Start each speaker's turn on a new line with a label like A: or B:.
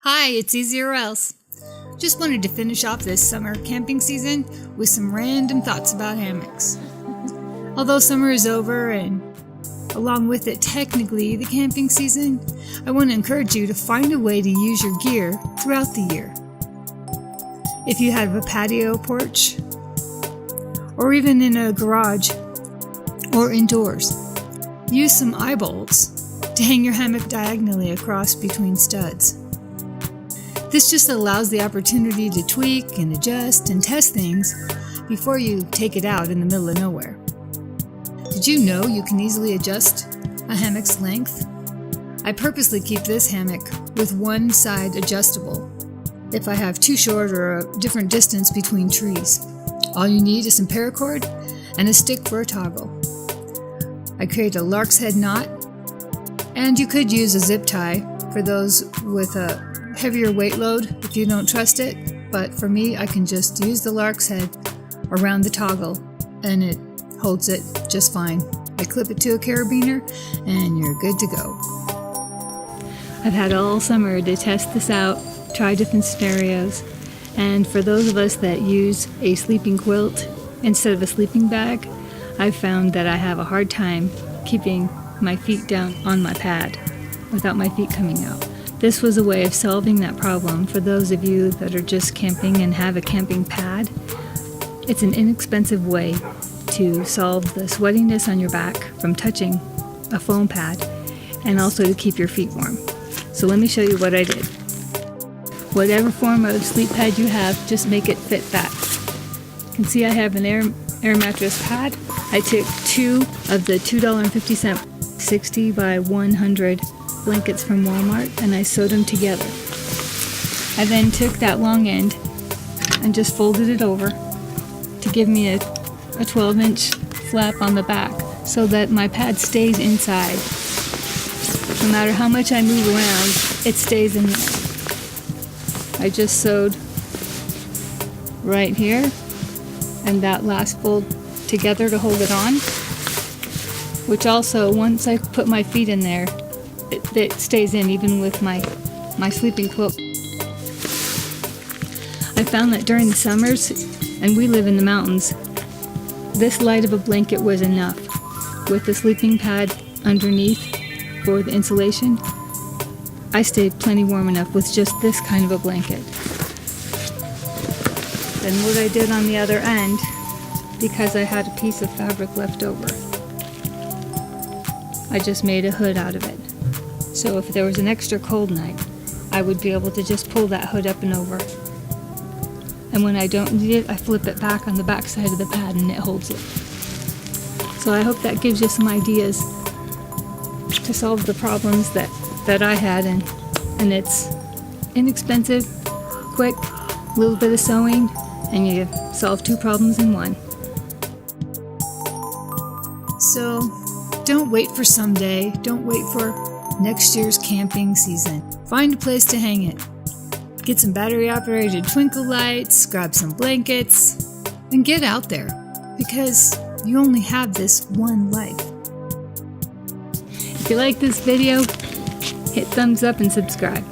A: Hi, it's EasyOrElse. Just wanted to finish off this summer camping season with some random thoughts about hammocks. Although summer is over and along with it technically the camping season, I want to encourage you to find a way to use your gear throughout the year. If you have a patio porch, or even in a garage, or indoors, use some eye bolts to hang your hammock diagonally across between studs. This just allows the opportunity to tweak and adjust and test things before you take it out in the middle of nowhere. Did you know you can easily adjust a hammock's length? I purposely keep this hammock with one side adjustable if I have too short or a different distance between trees. All you need is some paracord and a stick for a toggle. I create a lark's head knot, and you could use a zip tie for those with a heavier weight load if you don't trust it, but for me I can just use the lark's head around the toggle and it holds it just fine. I clip it to a carabiner and you're good to go. I've had all summer to test this out, try different scenarios, and for those of us that use a sleeping quilt instead of a sleeping bag, I've found that I have a hard time keeping my feet down on my pad without my feet coming out. This was a way of solving that problem for those of you that are just camping and have a camping pad. It's an inexpensive way to solve the sweatiness on your back from touching a foam pad and also to keep your feet warm. So let me show you what I did. Whatever form of sleep pad you have, just make it fit that. You can see I have an air mattress pad. I took two of the $2.50 60 by 100 blankets from Walmart and I sewed them together. I then took that long end and just folded it over to give me a 12-inch flap on the back so that my pad stays inside. No matter how much I move around, it stays in there. I just sewed right here and that last fold together to hold it on, which also, once I put my feet in there, it stays in even with my sleeping quilt. I found that during the summers, and we live in the mountains, this light of a blanket was enough. With the sleeping pad underneath for the insulation, I stayed plenty warm enough with just this kind of a blanket. Then what I did on the other end, because I had a piece of fabric left over, I just made a hood out of it. So if there was an extra cold night, I would be able to just pull that hood up and over. And when I don't need it, I flip it back on the back side of the pad and it holds it. So I hope that gives you some ideas to solve the problems that I had, and it's inexpensive, quick, a little bit of sewing, and you solve two problems in one. So don't wait for someday, don't wait for next year's camping season. Find a place to hang it. Get some battery-operated twinkle lights, grab some blankets, and get out there, because you only have this one life. If you like this video, hit thumbs up and subscribe.